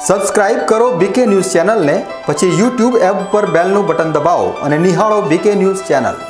Subscribe કરો બીકે news ચેનલને, પછી YouTube એપ પર બેલનું બટન દબાવો અને નિહાળો બીકે ન્યૂઝ ચેનલ।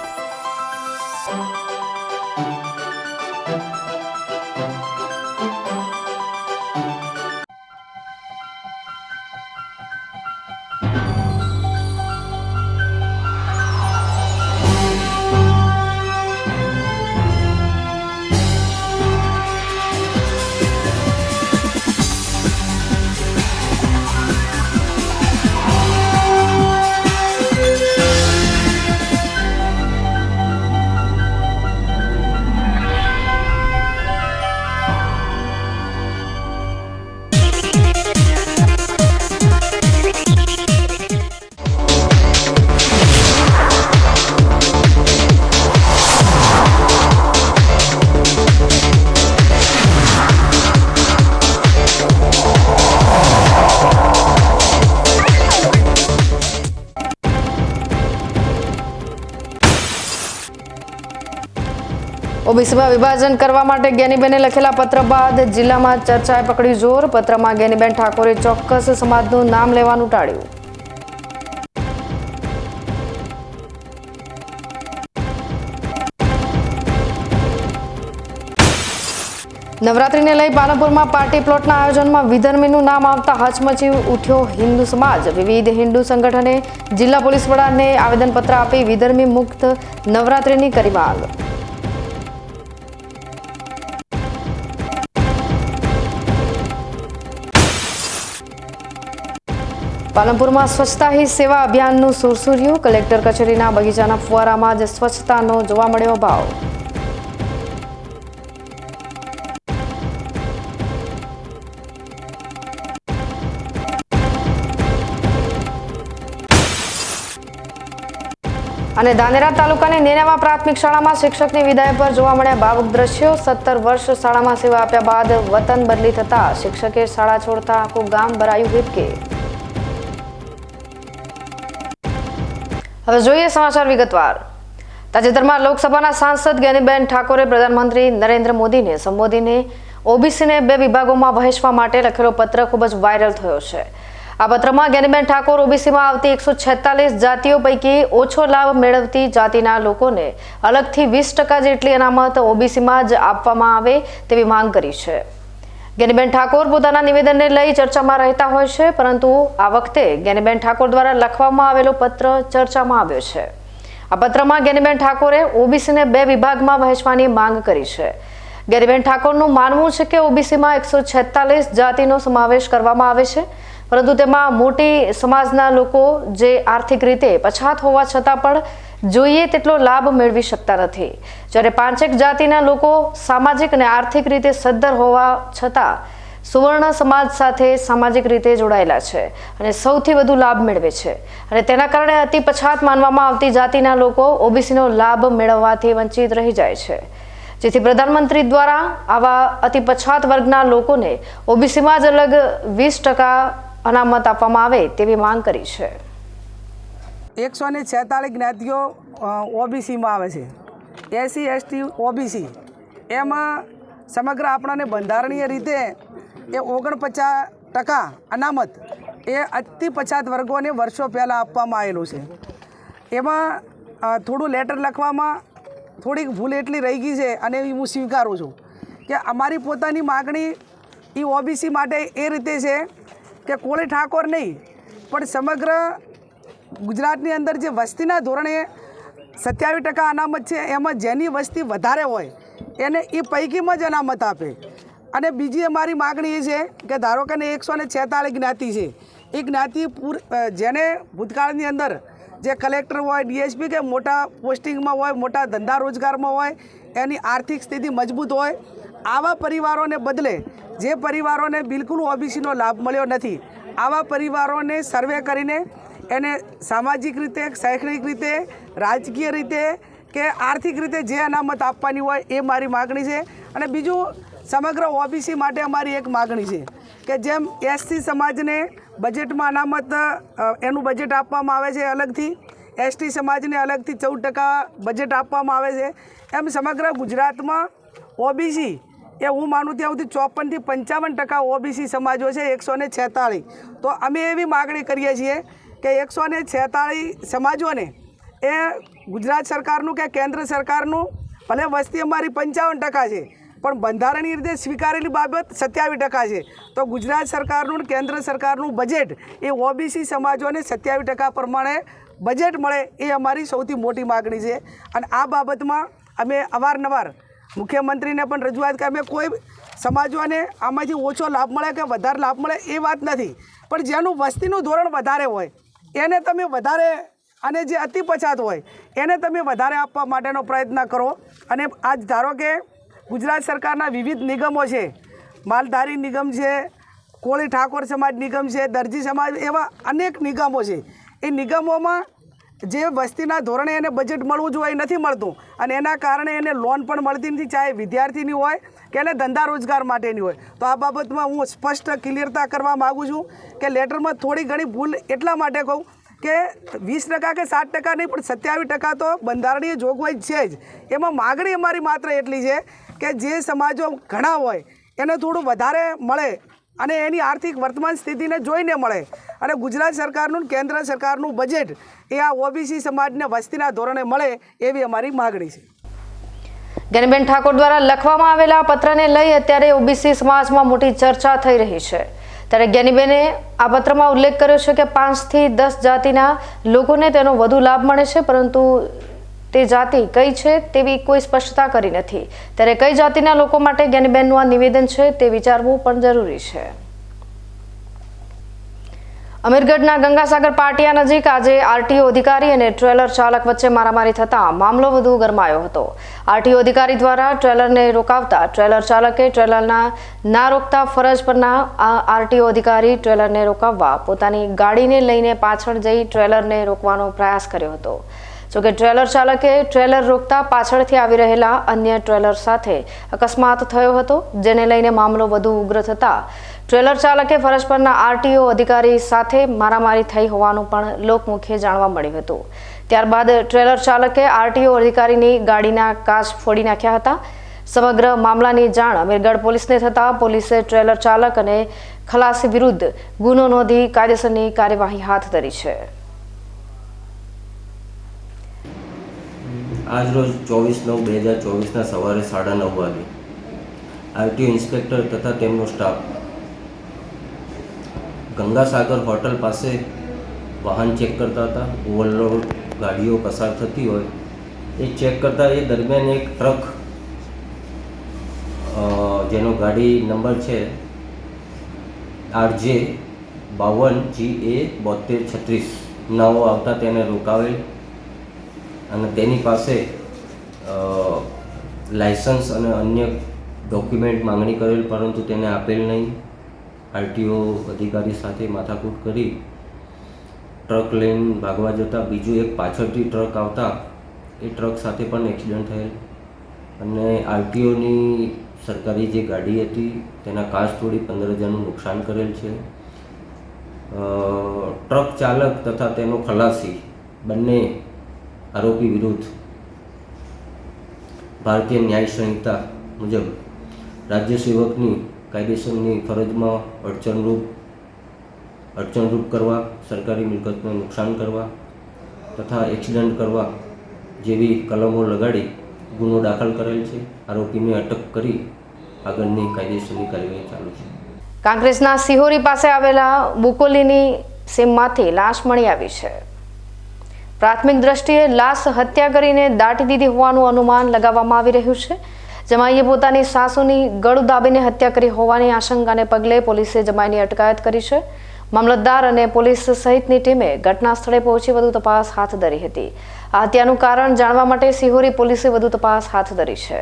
ઓબીસીમાં વિભાજન કરવા માટે જ્ઞાનીબેને લખેલા પત્ર બાદ જિલ્લામાં ચર્ચાએ પકડ્યું જોર। પત્રમાં જ્ઞાનીબેન ઠાકોરે ચોક્કસ સમાજનું નામ લેવાનું ટાળ્યું। નવરાત્રીને લઈ પાલનપુરમાં પાર્ટી પ્લોટના આયોજનમાં વિધર્મીનું નામ આવતા હચમચી ઉઠ્યો હિન્દુ સમાજ। વિવિધ હિન્દુ સંગઠને જિલ્લા પોલીસ વડાને આવેદનપત્ર આપી વિધર્મી મુક્ત નવરાત્રીની કરી માંગ। પાલનપુરમાં સ્વચ્છતા હી સેવા અભિયાનનું સુરસુર્યું। કલેક્ટર કચેરીના બગીચાના ફુવારામાં જ સ્વચ્છતાનો જોવા મળ્યો અભાવ। અને ધાનેરા તાલુકાની નેનાવા પ્રાથમિક શાળામાં શિક્ષકની વિદાય પર જોવા મળ્યા ભાવુક દ્રશ્યો। 17 વર્ષ શાળામાં સેવા આપ્યા બાદ વતન બદલી થતા શિક્ષકે શાળા છોડતા આખું ગામ ભરાયું હિબકે। હવે જોઈએ સમાચાર વિગતવાર। તાજેતરમાં લોકસભાના સાંસદ જ્ઞાનીબેન ઠાકોરે પ્રધાનમંત્રી નરેન્દ્ર મોદીને સંબોધીને ઓબીસીને 2 વિભાગોમાં વહેંચવા માટે લખેલો પત્ર ખૂબ જ વાયરલ થયો છે। આ પત્રમાં જ્ઞાનીબેન ઠાકોર ઓબીસીમાં આવતી 146 જાતિઓ પૈકી ઓછો લાભ મેળવતી જાતિના લોકોને અલગથી 20% જેટલી અનામત ઓબીસીમાં જ આપવામાં આવે તેવી માંગ કરી છે। જ્ઞાનીબેન ઠાકોર પોતાના નિવેદનને લઈ ચર્ચામાં રહેતા હોય છે, પરંતુ આ વખતે જ્ઞાનીબેન ઠાકોર દ્વારા લખવામાં આવેલો પત્ર ચર્ચામાં આવ્યો છે। આ પત્રમાં જ્ઞાનીબેન ઠાકોરે ઓબીસીને 2 વિભાગમાં વહેંચવાની માંગ કરી છે। જ્ઞાનીબેન ઠાકોરનું માનવું છે કે ઓબીસીમાં 146 જાતિનો સમાવેશ કરવામાં આવે છે, પરંતુ તેમાં મોટી સમાજના લોકો જે આર્થિક રીતે પછાત હોવા છતાં પણ જોઈએ તેટલો લાભ મેળવી શકતા નથી, જ્યારે 5 જાતિના લોકો સામાજિક અને આર્થિક રીતે સદ્ધર હોવા છતાં સુવર્ણ સમાજ સાથે સામાજિક રીતે જોડાયેલા છે અને સૌથી વધુ લાભ મેળવે છે, અને તેના કારણે અતિ પછાત માનવામાં આવતી જાતિના લોકો ઓબીસીનો લાભ મેળવવાથી વંચિત રહી જાય છે, જેથી પ્રધાનમંત્રી દ્વારા આવા અતિ પછાત વર્ગના લોકોને ઓબીસીમાં જ અલગ 20% અનામત આપવામાં આવે તેવી માંગ કરી છે। 146 જ્ઞાતિઓ ઓબીસીમાં આવે છે। એસસી એસટી ઓબીસી એમાં સમગ્ર આપણને બંધારણીય રીતે એ 49% અનામત એ અતિ પછાત વર્ગોને વર્ષો પહેલાં આપવામાં આવેલું છે। એમાં થોડું લેટર લખવામાં થોડીક ભૂલ એટલી રહી ગઈ છે, અને હું સ્વીકારું છું કે અમારી પોતાની માગણી એ ઓબીસી માટે એ રીતે છે કે કોળી ઠાકોર નહીં પણ સમગ્ર ગુજરાતની અંદર જે વસ્તીના ધોરણે 27% અનામત છે, એમાં જેની વસ્તી વધારે હોય એને એ પૈકીમાં જ અનામત આપે। અને બીજી અમારી માગણી એ છે કે ધારો કે 146 જ્ઞાતિ છે, એ જ્ઞાતિ જેને ભૂતકાળની અંદર જે કલેક્ટર હોય, ડીએસપી કે મોટા પોસ્ટિંગમાં હોય, મોટા ધંધા રોજગારમાં હોય, એની આર્થિક સ્થિતિ મજબૂત હોય, આવા પરિવારોને બદલે જે પરિવારોને બિલકુલ ઓબીસીનો લાભ મળ્યો નથી, આવા પરિવારોને સર્વે કરીને એને સામાજિક રીતે, શૈક્ષણિક રીતે, રાજકીય રીતે કે આર્થિક રીતે જે અનામત આપવાની હોય એ મારી માગણી છે। અને બીજું સમગ્ર ઓબીસી માટે અમારી એક માગણી છે કે જેમ એસસી સમાજને બજેટમાં અનામત એનું બજેટ આપવામાં આવે છે અલગથી, એસટી સમાજને અલગથી 14% બજેટ આપવામાં આવે છે, એમ સમગ્ર ગુજરાતમાં ઓબીસી એ હું માનું ત્યાં સુધી 54 થી 55% ઓબીસી સમાજો છે 146. તો અમે એવી માગણી કરીએ છીએ કે 146 સમાજોને એ ગુજરાત સરકારનું કે કેન્દ્ર સરકારનું ભલે વસ્તી અમારી 55% છે પણ બંધારણીય રીતે સ્વીકારેલી બાબત 27% છે. તો ગુજરાત સરકારનું કેન્દ્ર સરકારનું બજેટ એ ઓબીસી સમાજોને 27% પ્રમાણે બજેટ મળે એ અમારી સૌથી મોટી માગણી છે. અને આ બાબતમાં અમે અવારનવાર મુખ્યમંત્રીને પણ રજૂઆત કરી. અમે કોઈ સમાજોને આમાંથી ઓછો લાભ મળે કે વધારે લાભ મળે એ વાત નથી, પણ જેનું વસ્તીનું ધોરણ વધારે હોય એને તમે વધારે, અને જે અતિ પછાત હોય એને તમે વધારે આપવા માટેનો પ્રયત્ન કરો. અને આજ ધારો કે ગુજરાત સરકારના વિવિધ નિગમો છે, માલધારી નિગમ છે, કોળી ઠાકોર સમાજ નિગમ છે, દરજી સમાજ, એવા અનેક નિગમો છે. એ નિગમોમાં જે વસ્તીના ધોરણે એને બજેટ મળવું જોઈએ નથી મળતું, અને એના કારણે એને લોન પણ મળતી નથી, ચાહે વિદ્યાર્થીની હોય કે એને ધંધા રોજગાર માટેની હોય. તો આ બાબતમાં હું સ્પષ્ટ ક્લિયરતા કરવા માગું છું કે લેટરમાં થોડી ઘણી ભૂલ એટલા માટે કહું કે 20% કે 7% નહીં પણ 27% તો બંધારણીય જોગવાઈ છે જ. એમાં માગણી અમારી માત્ર એટલી છે કે જે સમાજો ઘણા હોય એને થોડું વધારે મળે અને એની આર્થિક વર્તમાન સ્થિતિને જોઈને મળે. અને ગુજરાત સરકારનું કેન્દ્ર સરકારનું બજેટ એ આ ઓબીસી સમાજને વસ્તીના ધોરણે મળે એવી અમારી માગણી છે. જ્ઞાનીબેન ઠાકોર દ્વારા લખવામાં આવેલા પત્રને લઈ અત્યારે ઓબીસી સમાજમાં મોટી ચર્ચા થઈ રહી છે. ત્યારે જ્ઞાનીબેને આ પત્રમાં ઉલ્લેખ કર્યો છે કે 5 થી 10 જાતિના લોકોને તેનો વધુ લાભ મળે છે, પરંતુ તે જાતિ કઈ છે તેવી કોઈ સ્પષ્ટતા કરી નથી. ત્યારે કઈ જાતિના લોકો માટે જ્ઞાનીબેનનું આ નિવેદન છે તે વિચારવું પણ જરૂરી છે. અમીરગઢના ગંગાસાગર પાટિયા નજીક આજે આરટીઓ અધિકારી અને ટ્રેલર ચાલક વચ્ચે મારામારી થતા મામલો વધુ ગરમાયો હતો. આરટીઓ અધિકારી દ્વારા ટ્રેલરને રોકાવતા ટ્રેલર ચાલકે ટ્રેલરના ના રોકતા ફરજ પરના આરટીઓ અધિકારી ટ્રેલરને રોકાવવા પોતાની ગાડીને લઈને પાછળ જઈ ટ્રેલરને રોકવાનો પ્રયાસ કર્યો હતો. જોકે ટ્રેલર ચાલકે ટ્રેલર રોકતા પાછળથી આવી રહેલા અન્ય ટ્રેલર સાથે અકસ્માત થયો હતો, જેને લઈને મામલો વધુ ઉગ્ર થતા ટ્રેલર ચાલકે ફરજ પરના આરટીઓ અધિકારી સાથે મારામારી થઈ હોવાનું પણ લોકમુખે જાણવા મળ્યું હતું. ત્યારબાદ ટ્રેલર ચાલકે આરટીઓ અધિકારીની ગાડીના કાચ ફોડી નાખ્યા હતા. સમગ્ર મામલાની જાણ અમીરગઢ પોલીસને થતાં પોલીસે ટ્રેલર ચાલક અને ખલાસી વિરુદ્ધ ગુનો નોંધી કાયદેસરની કાર્યવાહી હાથ ધરી છે. આજરોજ 24/9/2024ના સવારે 9:30 વાગે આરટીઓ ઇન્સ્પેક્ટર તથા તેમનો સ્ટાફ ગંગાસાગર હોટલ પાસે વાહન ચેક કરતા હતા. ઓવરલોડ ગાડીઓ પસાર થતી હોય એ ચેક કરતા એ દરમિયાન એક ટ્રક જેનો ગાડી નંબર છે RJ 52GA 7236 નવો આવતા તેને રોકાવેલ અને તેની પાસે લાયસન્સ અને અન્ય ડોક્યુમેન્ટ માંગણી કરેલ, પરંતુ તેને આપેલ નહીં. આરટીઓ અધિકારી સાથે માથાકૂટ કરી ટ્રક લઈને ભાગવા જતાં બીજું એક પાછળથી ટ્રક આવતા એ ટ્રક સાથે પણ એક્સિડન્ટ થયેલ અને આરટીઓની સરકારી જે ગાડી હતી તેના કાચ તોડી 15,000નું નુકસાન કરેલ છે. ટ્રક ચાલક તથા તેનો ખલાસી બંને આરોપી વિરુદ્ધ ભારતીય ન્યાય સંહિતા મુજબ રાજ્ય સેવકની કાયદેસરની ફરજમાં અડચણરૂપ કરવા, સરકારી મિલકતને નુકસાન કરવા તથા એક્સિડન્ટ કરવા જેવી કલમો લગાડી ગુનો દાખલ કરેલ છે. આરોપીને અટક કરી આગળની કાયદેસરની કાર્યવાહી ચાલુ છે. કાંકરેજના સિહોરી પાસે આવેલા બુકોલીની સીમમાંથી લાશ મળી આવી છે. પ્રાથમિક દ્રષ્ટિએ લાશ હત્યા કરીને દાટી દીધી હોવાનું અનુમાન લગાવવામાં આવી રહ્યું છે. જમાઈએ પોતાની સાસુની ગળું દાબીને હત્યા કરી હોવાની આશંકાને પગલે પોલીસે જમાઈની અટકાયત કરી છે. મામલતદાર અને પોલીસ સહિતની ટીમે ઘટના સ્થળે પહોંચી વધુ તપાસ હાથ ધરી હતી. આ હત્યાનું કારણ જાણવા માટે સિહોરી પોલીસે વધુ તપાસ હાથ ધરી છે.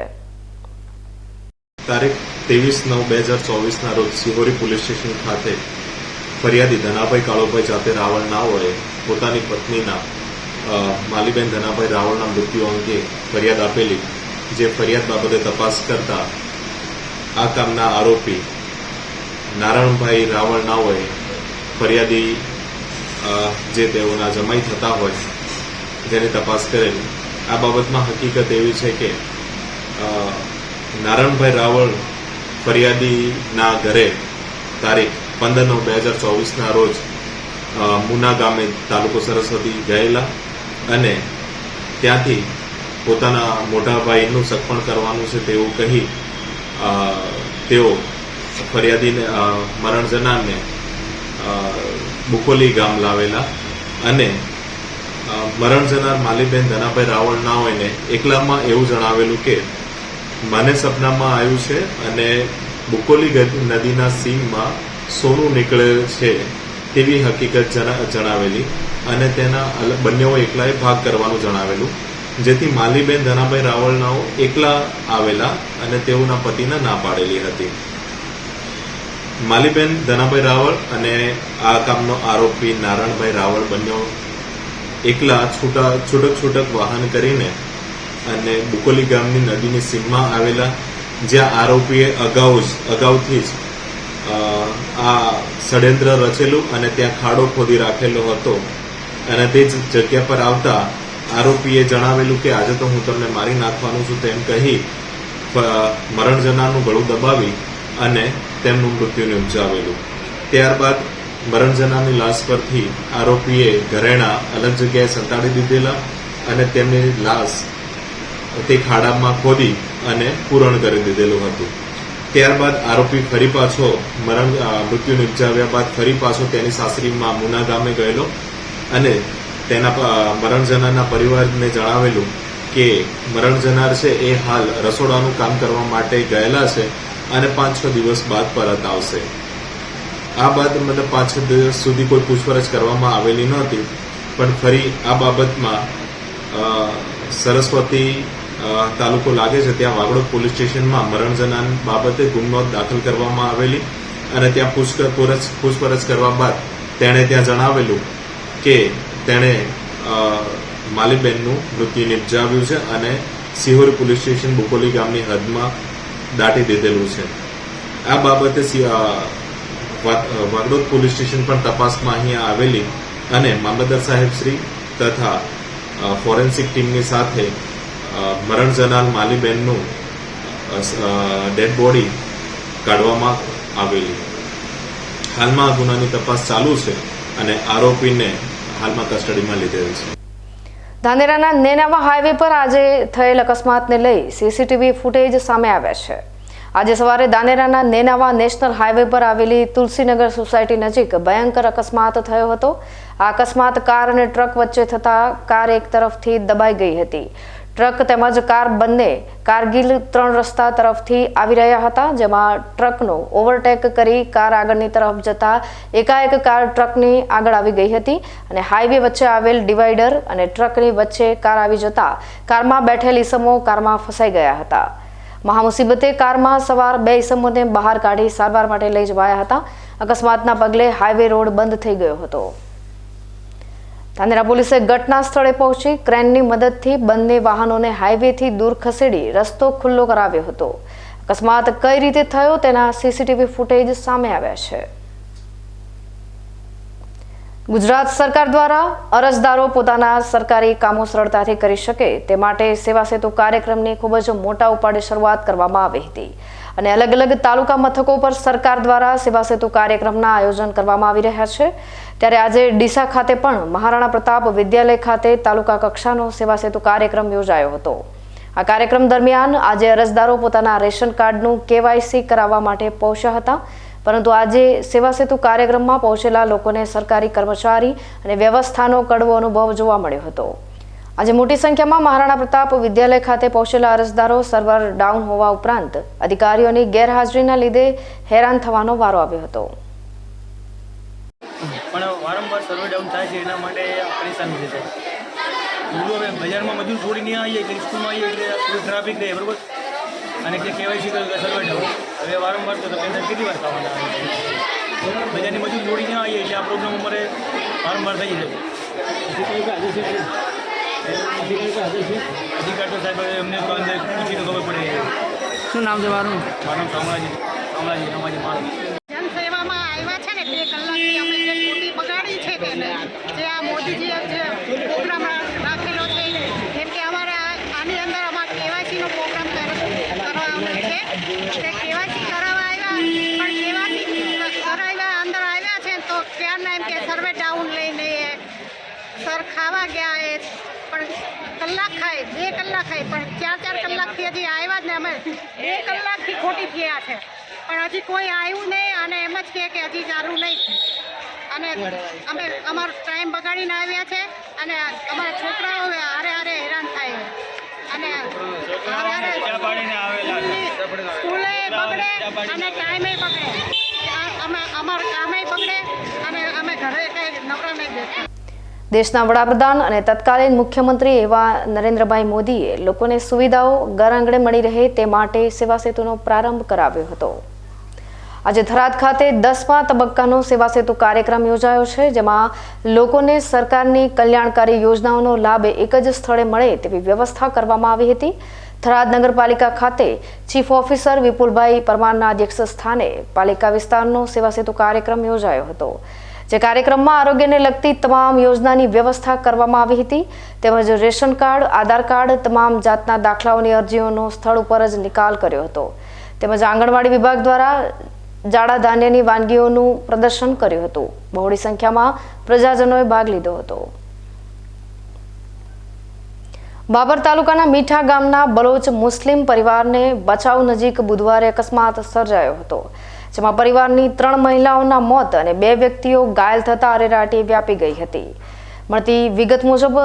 તારીખ 23/9/2024ના રોજ સિહોરી પોલીસ સ્ટેશન ખાતે ફરિયાદી ધનાભાઈ કાળુભાઈ જાતે રાવળ ના હોય પોતાની પત્નીના માલીબેન ધનાભાઈ રાવળના મૃત્યુ અંગે ફરિયાદ આપેલી, જે ફરિયાદ બાબતે તપાસ કરતા આ કામના આરોપી નારાયણભાઈ રાવળ ના હોય ફરિયાદી જે તેઓના જમાઈ થતા હોય જેની તપાસ કરેલી. આ બાબતમાં હકીકત એવી છે કે નારાયણભાઈ રાવળ ફરિયાદીના ઘરે તારીખ 15/9/2024ના રોજ મુના ગામે તાલુકો સરસ્વતી ગયેલા અને ત્યાંથી પોતાના મોટા ભાઈનું સગપણ કરવાનું છે તેવું કહી તેઓ ફરિયાદીને મરણ જનારને બુકોલી ગામ લાવેલા અને મરણ જનાર માલીબેન ધનાભાઈ રાવળ ના હોયને એકલામાં એવું જણાવેલું કે મને સપનામાં આવ્યું છે અને બુકોલી નદીના સીમમાં સોનું નીકળે છે તેવી હકીકત જણાવેલી અને તેના બંનેઓ એકલાએ ભાગ કરવાનું જણાવેલું, જેથી માલીબેન ધનાભાઈ રાવળનાઓ એકલા આવેલા અને તેઓના પતિને ના પાડેલી હતી. માલીબેન ધનાભાઈ રાવળ અને આ કામનો આરોપી નારાયણભાઈ રાવળ બંને એકલા છૂટક વાહન કરીને અને બુકોલી ગામની નદીની સીમમાં આવેલા, જ્યાં આરોપીએ અગાઉથી જ આ ષડયંત્ર રચેલું અને ત્યાં ખાડો ખોદી રાખેલો હતો અને તે જ જગ્યા પર આવતા આરોપીએ જણાવેલું કે આજે તો હું તમને મારી નાખવાનું છું તેમ કહી મરણ જનારનું ગળું દબાવી અને તેમનું મૃત્યુ નિપજાવેલું. ત્યારબાદ મરણ જનારની લાશ પરથી આરોપીએ ઘરેણા અલગ જગ્યાએ સંતાડી દીધેલા અને તેમની લાશ તે ખાડામાં ખોદી અને પૂરણ કરી દીધેલું હતું. ત્યારબાદ આરોપી ફરી પાછો મૃત્યુ નિપજાવ્યા બાદ ફરી પાછો તેની સાસરીમાં મુના ગામે ગયેલો અને તેના મરણ જનારના પરિવારને જણાવેલું કે મરણ જનાર છે એ હાલ રસોડાનું કામ કરવા માટે ગયેલા છે અને 5-6 દિવસ બાદ પરત આવશે. આ બાદ મતલબ 5-6 દિવસ સુધી કોઈ પૂછપરછ કરવામાં આવેલી નહોતી, પણ ફરી આ બાબતમાં સરસ્વતી તાલુકો લાગે છે ત્યાં વાગડોદ પોલીસ સ્ટેશનમાં મરણ જનાર બાબતે ગુનો દાખલ કરવામાં આવેલી અને ત્યાં પૂછપરછ કરવા બાદ તેણે ત્યાં જણાવેલું કે તેણે માલીબેનનું મૃત્યુ નિપજાવ્યું છે અને સિહોરી પોલીસ સ્ટેશન બુકોલી ગામની હદમાં દાટી દીધેલું છે. આ બાબતે વાગડોદ પોલીસ સ્ટેશન પણ તપાસમાં અહીંયા આવેલી અને મામલતદાર સાહેબ શ્રી તથા ફોરેન્સિક ટીમની સાથે મરણ જનાર માલીબેનનું ડેડ બોડી કાઢવામાં આવેલી. હાલમાં આ ગુનાની તપાસ ચાલુ છે અને આરોપીને હાલમાં કસ્ટડીમાં લીધેલ છે. ધાનેરાના નેનાવા હાઈવે પર આજે થયેલ અકસ્માતને લઈ સીસીટીવી ફૂટેજ સામે આવ્યા છે. આજે સવારે ધાનેરાના નેનાવા નેશનલ હાઈવે પર આવેલી તુલસીનગર સોસાયટી નજીક ભયંકર અકસ્માત થયો હતો. આ અકસ્માત કાર અને ટ્રક વચ્ચે થતા કાર એક તરફથી દબાઈ ગઈ હતી. ટ્રક તેમજ કાર બંને કારગિલ 3 રસ્તા તરફથી આવી રહ્યા હતા, જેમાં ટ્રકનો ઓવરટેક કરી કાર આગળની તરફ જતા એકાએક કાર ટ્રકની આગળ આવી ગઈ હતી અને હાઈવે વચ્ચે આવેલ ડિવાઈડર અને ટ્રકની વચ્ચે કાર આવી જતા કારમાં બેઠેલ ઈસમો કારમાં ફસાઈ ગયા હતા. મહામુસીબતે કારમાં સવાર 2 ઈસમોને બહાર કાઢી સારવાર માટે લઈ જવાયા હતા. અકસ્માતના પગલે હાઈવે રોડ બંધ થઈ ગયો હતો. ધાનેરા પોલીસે ઘટના સ્થળે પહોંચી ક્રેનની મદદથી બંને વાહનોને હાઈવેથી દૂર ખસેડી રસ્તો ખુલ્લો કરાવ્યો હતો. અકસ્માત કઈ રીતે થયો તેના સીસીટીવી ફૂટેજ સામે આવ્યા છે. ગુજરાત સરકાર દ્વારા અરજદારો પોતાના સરકારી કામો સરળતાથી કરી શકે તે માટે સેવા સેતુ કાર્યક્રમની ખૂબ જ મોટા ઉપાડે શરૂઆત કરવામાં આવી હતી અને અલગ અલગ તાલુકા મથકો પર સરકાર દ્વારા સેવા સેતુ કાર્યક્રમના આયોજન કરવામાં આવી રહ્યા છે. ત્યારે આજે ડીસા ખાતે પણ મહારાણા પ્રતાપ વિદ્યાલય ખાતે તાલુકા કક્ષાનો સેવા સેતુ કાર્યક્રમ યોજાયો હતો. આ કાર્યક્રમ દરમિયાન આજે અરજદારો પોતાના રેશન કાર્ડનું કેવાયસી કરાવવા માટે પહોંચ્યા હતા, પરંતુ આજે સેવા સેતુ કાર્યક્રમમાં પહોંચેલા લોકોને સરકારી કર્મચારી અને વ્યવસ્થાનો કડવો અનુભવ જોવા મળ્યો હતો. આજે મોટી સંખ્યામાં મહારાણા પ્રતાપ વિદ્યાલય ખાતે પહોંચેલા અરજદારો સર્વર ડાઉન હોવા ઉપરાંત અધિકારીઓની ગેરહાજરીના લીધે હેરાન થવાનો વારો આવ્યો હતો. પણ વારંવાર સર્વર ડાઉન થાય છે, એના માટે પરેશાન થઈ છે. હવે બજારમાં મજૂર છોડી નહીં આવીએ એટલે સ્કૂલમાં આવીએ એટલે થોડી ટ્રાફિક રહે, બરાબર, અને કે કેવાયસી કર્યું સર્વર ડાઉન હવે વારંવાર તો પેમેન્ટ કેટલી વાર થવાના આવે છે. બજારની મજૂર છોડી નહીં આવીએ એટલે આ પ્રોબ્લેમ અમારે વારંવાર થઈ જાય. અધિકાર તો સાહેબ અમને તો અંદર પૂછી તો ખબર પડે. શું નામ છે મારું? મારું કામલાજી રમાજી મારું. જનસેવામાં આવ્યા છે ને 2 કલાકથી અમે જે ખોટી બગાડી છે તેને જે આ મોદીજીએ જે પ્રોગ્રામ રાખેલો છે, જેમ કે અમારે આની અંદર અમારે કેવાયસીનો પ્રોગ્રામ કરવાનો છે. તે કેવાયસી કરાવવા બહાર ખાવા ગયા એ પણ કલાક ખાય 2 કલાક ખાય પણ 4 કલાકથી હજી આવ્યા જ નહીં. અમે 2 કલાકથી ખોટી થયા છે પણ હજી કોઈ આવ્યું નહીં અને એમ જ કહે કે હજી ચાલુ નહીં અને અમે અમારો ટાઈમ બગાડીને આવ્યા છે અને અમારા છોકરાઓ હારે હારે હેરાન થાય અને હારે હારે સ્કૂલે બગડે અને ટાઈમે બગડે અમે અમારું કામે બગડે અને અમે ઘરે કંઈ નવરા નહીં બેસતા. દેશના વડાપ્રધાન અને તત્કાલીન મુખ્યમંત્રી એવા નરેન્દ્રભાઈ મોદીએ લોકોને સુવિધાઓ ઘર આંગણે મળી રહે તે માટે સેવા સેતુનો પ્રારંભ કરાવ્યો હતો. આજે થરાદ ખાતે 10મા તબક્કાનો સેવા સેતુ કાર્યક્રમ યોજાયો છે, જેમાં લોકોને સરકારની કલ્યાણકારી યોજનાઓનો લાભ એક જ સ્થળે મળે તેવી વ્યવસ્થા કરવામાં આવી હતી. થરાદ નગરપાલિકા ખાતે ચીફ ઓફિસર વિપુલભાઈ પરમારના અધ્યક્ષ સ્થાને પાલિકા વિસ્તારનો સેવા સેતુ કાર્યક્રમ યોજાયો હતો, જે કાર્યક્રમમાં આરોગ્યને લગતી તમામ યોજનાની વ્યવસ્થા કરવામાં આવી હતી, તેમજ રેશન કાર્ડ, આધાર કાર્ડ, તમામ જાતના દાખલાઓની અરજીઓનો સ્થળ ઉપર જ નિકાલ કર્યો હતો, તેમજ આંગણવાડી વિભાગ દ્વારા જાડા ધાન્યની વાનગીઓનું પ્રદર્શન કર્યું હતું. બહોળી સંખ્યામાં પ્રજાજનોએ ભાગ લીધો હતો. બાબર તાલુકાના મીઠા ગામના બલોચ મુસ્લિમ પરિવારને બચાવ નજીક બુધવારે અકસ્માત સર્જાયો હતો, જેમાં પરિવારની 3 મહિલાઓના મોત અને 2 વ્યક્તિઓ ઘાયલ થતા અરેરાટી વ્યાપી ગઈ હતી. મળતી વિગત મુજબ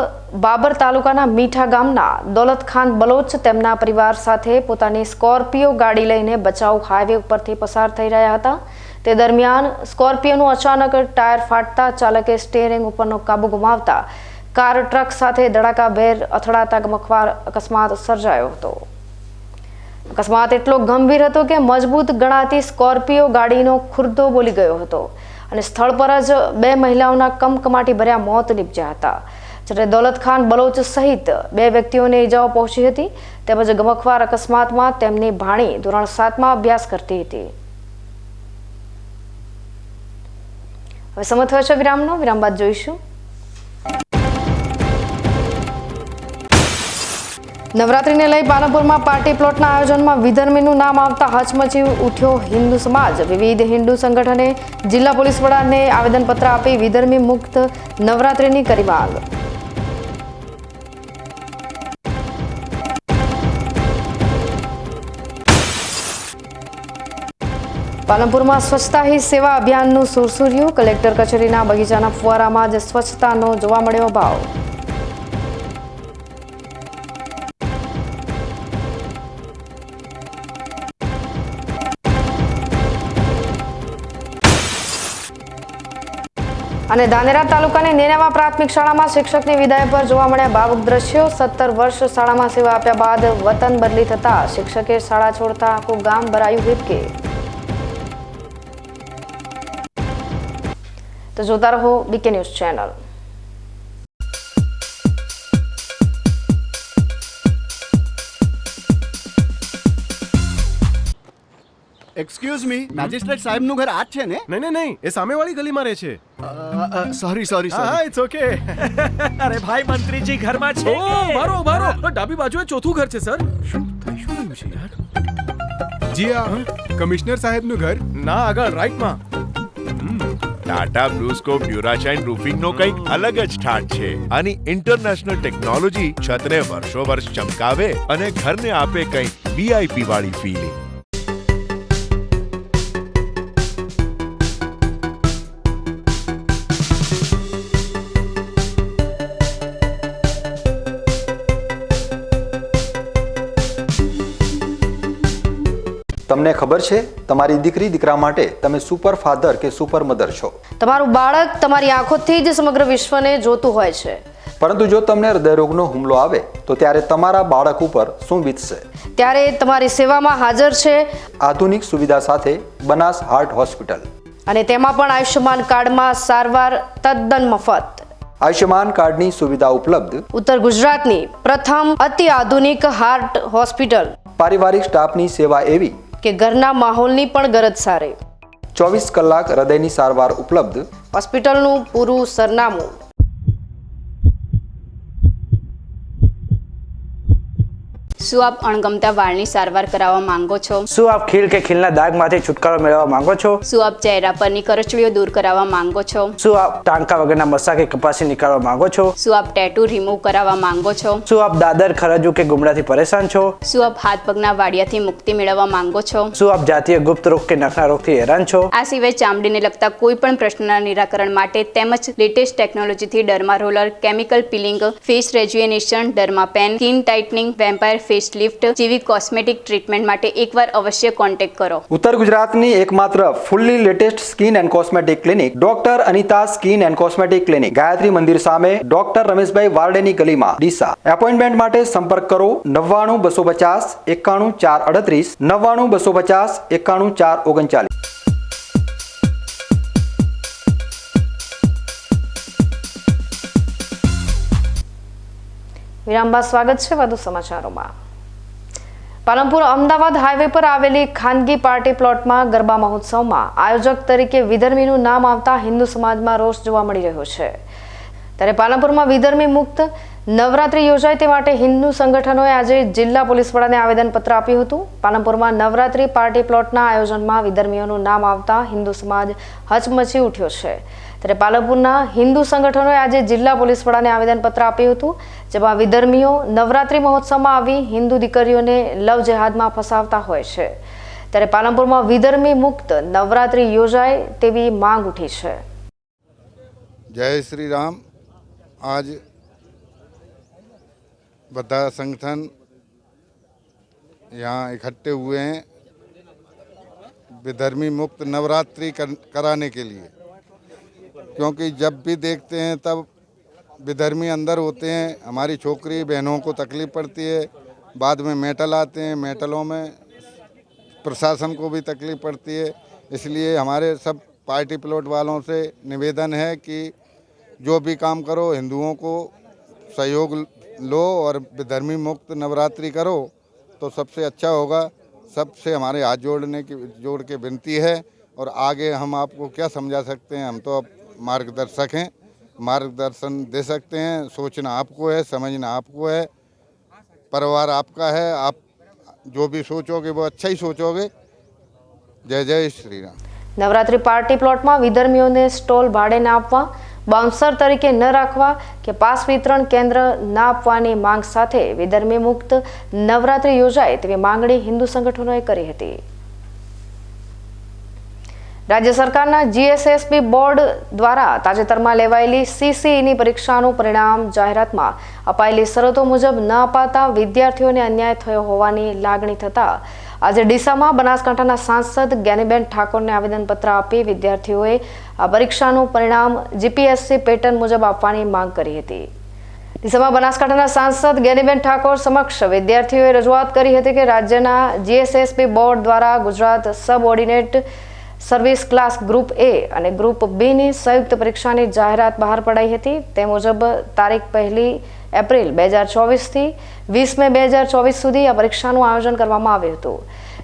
બાબર તાલુકાના મીઠા ગામના દોલતખાન બલોચ તેમના પરિવાર સાથે પોતાની સ્કોર્પિયો ગાડી લઈને બચાવ હાઈવે ઉપરથી પસાર થઈ રહ્યા હતા. તે દરમિયાન સ્કોર્પિયોનું અચાનક ટાયર ફાટતા ચાલકે સ્ટીયરિંગ ઉપરનો કાબુ ગુમાવતા કાર ટ્રક સાથે ધડાકાભેર અથડાતા ગમખ્વાર અકસ્માત સર્જાયો હતો. અકસ્માત એટલો ગંભીર હતો કે મજબૂત ગણાતી સ્કોર્પિયો ગાડીનો ખુરદો બોલી ગયો હતો અને સ્થળ પર જ 2 મહિલાઓના કમકમાટી ભર્યા મોત નીપજ્યા હતા, જ્યારે દોલતખાન બલોચ સહિત 2 વ્યક્તિઓને ઈજાઓ પહોંચી હતી. તેમજ ગમખ્વાર અકસ્માતમાં તેમની ભાણી ધોરણ 7માં અભ્યાસ કરતી હતી. હવે સમય થયો છે વિરામનો. વિરામ બાદ જોઈશું નવરાત્રીને લઈ પાલનપુરમાં પાર્ટી પ્લોટના આયોજનમાં વિધર્મીનું નામ આવતા હચમચી ઉઠ્યો હિન્દુ સમાજ. વિવિધ હિન્દુ સંગઠને જિલ્લા પોલીસ વડાને આવેદનપત્ર આપી વિધર્મી મુક્ત નવરાત્રીની કરી માંગ. પાલનપુરમાં સ્વચ્છતા હી સેવા અભિયાનનું સુરસુર્યું. કલેક્ટર કચેરીના બગીચાના ફુવારામાં જ સ્વચ્છતાનો જોવા મળ્યો ભાવ. અને ધાનેરા તાલુકાની નેનાવા પ્રાથમિક શાળામાં શિક્ષકની વિદાય પર જોવા મળ્યા ભાવુક દ્રશ્યો. 17 વર્ષ શાળામાં સેવા આપ્યા બાદ વતન બદલી થતા શિક્ષકે શાળા છોડતા આખું ગામ ભરાયું હિબકે. તો જોતા રહો BK news channel. Excuse me, magistrate સાહેબનું ઘર આ જ છે ને? નહીં, એ સામેવાળી ગલીમાં રહે છે. સોરી હા, ઇટ્સ ઓકે. અરે ભાઈ, મંત્રીજી ઘરમાં છે. ઓ મારો ડાબી બાજુએ ચોથું ઘર છે સર. શું થયું છે યાર? જી હા, કમિશનર સાહેબનું ઘર. ના, આગળ રાઈટમાં. ટાટા બ્લુસ્કોપ ડ્યુરાશાઇન રૂફિંગનો કંઈક અલગ જ ઠાટ છે. આની ઇન્ટરનેશનલ ટેકનોલોજી છતને વર્ષો વર્ષ ચમકાવે અને ઘરને આપે કંઈક VIP વાળી ફીલિંગ. તમને ખબર છે તમારી દીકરી દીકરા માટે તમે સુપર ફાધર કે સુપર મધર છો. તમારું બાળક તમારી આંખોથી જ સમગ્ર વિશ્વને જોતું હોય છે, પરંતુ જો તમને હૃદયરોગનો હુમલો આવે તો ત્યારે તમારા બાળક ઉપર શું વીતશે? ત્યારે તમારી સેવામાં હાજર છે આધુનિક સુવિધા સાથે બનાસ હાર્ટ હોસ્પિટલ, અને તેમાં પણ આયુષ્યમાન કાર્ડમાં સારવાર તદ્દન મફત. આયુષ્યમાન કાર્ડની સુવિધા ઉપલબ્ધ. ઉત્તર ગુજરાતની પ્રથમ અતિ આધુનિક હાર્ટ હોસ્પિટલ. પારિવારિક સ્ટાફની સેવા એવી કે ઘરના માહોલની પણ ગરજ સારે. 24 કલાક હૃદયની સારવાર ઉપલબ્ધ. હોસ્પિટલનું પૂરું સરનામું: શું આપ અણગમતા વાળની સારવાર કરાવવા માંગો છો? શું આપ ખીલ કે ખીલના દાગમાંથી છુટકારો મેળવવા માંગો છો? શું આપ ચહેરા પરની કરચલીઓ દૂર કરાવવા માંગો છો? શું આપ ટાંકા વગરના મસા કે કપાસી નીકાળવા માંગો છો? શું આપ ટેટુ રિમૂવ કરાવવા માંગો છો? શું આપ દાદર ખરજુ કે ગુમડાથી પરેશાન છો? શું આપ હાથ પગના વાડિયાથી મુક્તિ મેળવવા માંગો છો? શું આપ જાતીય ગુપ્ત રોગ કે નખના રોગથી હેરાન છો? આ સિવાય ચામડીને લગતા કોઈ પણ પ્રશ્નના નિરાકરણ માટે તેમજ લેટેસ્ટ ટેકનોલોજીથી derma roller, chemical peeling, face rejuvenation, derma pen, skin tightening, vampire face lift જેવી કોસ્મેટિક ટ્રીટમેન્ટ માટે એકવાર અવશ્ય કોન્ટેક્ટ કરો. ઉત્તર ગુજરાતની એકમાત્ર fully latest skin and cosmetic clinic doctor Anita skin and cosmetic clinic, Gayatri Mandir સામે, ડોક્ટર રમેશભાઈ વારડેની ગલીમાં, ડીસા. એપોઇન્ટમેન્ટ માટે સંપર્ક કરો 99 250 91 438 99 250 91 439. વિરામ બાદ સ્વાગત છે વધુ સમાચારોમાં. પાલનપુર અમદાવાદ હાઈવે પર આવેલી ખાનગી પાર્ટી પ્લોટમાં ગરબા મહોત્સવમાં આયોજક તરીકે વિધર્મીનું નામ આવતા હિન્દુ સમાજમાં રોષ જોવા મળી રહ્યો છે. ત્યારે પાલનપુરમાં વિધર્મી મુક્ત નવરાત્રી યોજાય તે માટે હિન્દુ સંગઠનોએ આજે જિલ્લા પોલીસ વડાને આવેદનપત્ર આપ્યું હતું. પાલનપુરમાં નવરાત્રી પાર્ટી પ્લોટના આયોજનમાં વિધર્મીઓનું નામ આવતા હિન્દુ સમાજ હચમચી ઉઠ્યો છે. ત્યારે પાલનપુરના હિન્દુ સંગઠનોએ આજે જિલ્લા પોલીસ વડાને આવેદનપત્ર આપ્યું હતું, જેમાં વિધર્મીઓ નવરાત્રી મહોત્સવમાં આવી હિન્દુ દીકરીઓને લવ જેહાદમાં ફસાવતા હોય છે. ત્યારે પાલનપુરમાં વિધર્મી મુક્ત નવરાત્રી યોજાય તેવી માંગ ઉઠી છે. जय श्री राम. आज बता संगठन यहाँ इकट्ठे हुए हैं विधर्मी मुक्त नवरात्रि कराने के लिए, क्योंकि जब भी देखते हैं तब विधर्मी अंदर होते हैं, हमारी छोकरी बहनों को तकलीफ़ पड़ती है. बाद में मेटल आते हैं, मेटलों में प्रशासन को भी तकलीफ़ पड़ती है. इसलिए हमारे सब पार्टी प्लॉट वालों से निवेदन है कि जो भी काम करो हिंदुओं को सहयोग लो और विधर्मी मुक्त नवरात्रि करो तो सबसे अच्छा होगा. सबसे हमारे हाथ जोड़ के विनती है. और आगे हम आपको क्या समझा सकते हैं, हम तो अब मार्गदर्शक हैं, मार्गदर्शन दे सकते हैं. सोचना आपको है, समझना आपको है, परिवार आपका है. आप जो भी सोचोगे वो अच्छा ही सोचोगे. जय जय श्री राम. નવરાત્રી પાર્ટી પ્લોટમાં વિધર્મીઓને સ્ટોલ ભાડે ન આપવા, બાઉન્સર તરીકે ન રાખવા કે પાસ વિતરણ કેન્દ્ર ન આપવાની માંગ સાથે વિધર્મી મુક્ત નવરાત્રી યોજાય તેવી માંગણી હિન્દુ સંગઠનોએ કરી હતી. રાજ્ય સરકારના જીએસએસબી બોર્ડ દ્વારા તાજેતરમાં લેવાયેલી સીસીઈની પરીક્ષાનું પરિણામ જાહેરાતમાં અપાયેલી શરતો મુજબ ન અપાતા વિદ્યાર્થીઓને અન્યાય થયો હોવાની લાગણી થતા આજે ડીસામાં બનાસકાંઠાના સાંસદ જ્ઞાનીબેન ઠાકોરને આવેદનપત્ર આપી વિદ્યાર્થીઓએ આ પરીક્ષાનું પરિણામ જીપીએસસી પેટર્ન મુજબ આપવાની માંગ કરી હતી. ડીસામાં બનાસકાંઠાના સાંસદ જ્ઞાનીબેન ઠાકોર સમક્ષ વિદ્યાર્થીઓએ રજૂઆત કરી હતી કે રાજ્યના જીએસએસબી બોર્ડ દ્વારા ગુજરાત સબ ઓર્ડિનેટ સર્વિસ ક્લાસ ગ્રુપ એ અને ગ્રુપ બીની સંયુક્ત પરીક્ષાની જાહેરાત બહાર પડાઈ હતી. તે મુજબ તારીખ 1 એપ્રિલ 2024 થી 20 મે 2024 સુધી આ પરીક્ષાનું આયોજન કરવામાં આવ્યું હતું,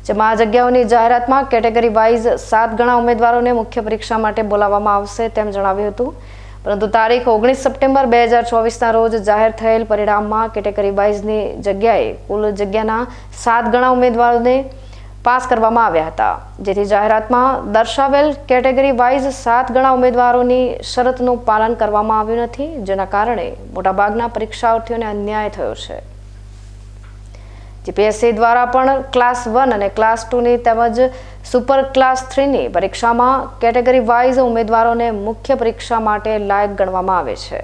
જેમાં આ જગ્યાઓની જાહેરાતમાં કેટેગરી વાઇઝ 7 ગણા ઉમેદવારોને મુખ્ય પરીક્ષા માટે બોલાવવામાં આવશે તેમ જણાવ્યું હતું. પરંતુ તારીખ 19 સપ્ટેમ્બર 2024ના રોજ જાહેર થયેલ પરિણામમાં કેટેગરી વાઇઝની જગ્યાએ કુલ જગ્યાના 7 ગણા ઉમેદવારોને પાસ કરવામાં આવ્યા હતા, જેથી જાહેરાતમાં દર્શાવેલ કેટેગરી વાઇઝ 7 ગણા ઉમેદવારોની શરતનું પાલન કરવામાં આવ્યું નથી, જેના કારણે મોટાભાગના પરીક્ષાર્થીઓને અન્યાય થયો છે. જીપીએસસી દ્વારા પણ ક્લાસ 1 અને ક્લાસ 2ની તેમજ સુપર ક્લાસ 3ની પરીક્ષામાં કેટેગરી વાઇઝ ઉમેદવારોને મુખ્ય પરીક્ષા માટે લાયક ગણવામાં આવે છે.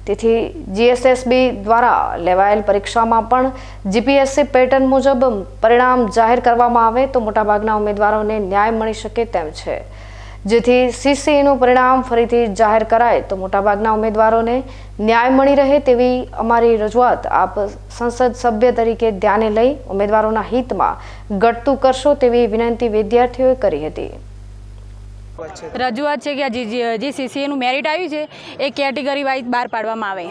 તેથી જીએસએસબી દ્વારા લેવાયેલ પરીક્ષામાં પણ જીપીએસસી પેટર્ન મુજબ પરિણામ જાહેર કરવામાં આવે તો મોટાભાગના ઉમેદવારોને ન્યાય મળી શકે તેમ છે. જેથી સીસીઈનું પરિણામ ફરીથી જાહેર કરાય તો મોટાભાગના ઉમેદવારોને ન્યાય મળી રહે તેવી અમારી રજૂઆત આપ સંસદ સભ્ય તરીકે ધ્યાને લઈ ઉમેદવારોના હિતમાં ઘટતું કરશો તેવી વિનંતી વિદ્યાર્થીઓએ કરી હતી. રજૂઆત છે કે જે સીસીએનું મેરિટ આવ્યું છે એ કેટેગરી વાઇઝ બહાર પાડવામાં આવે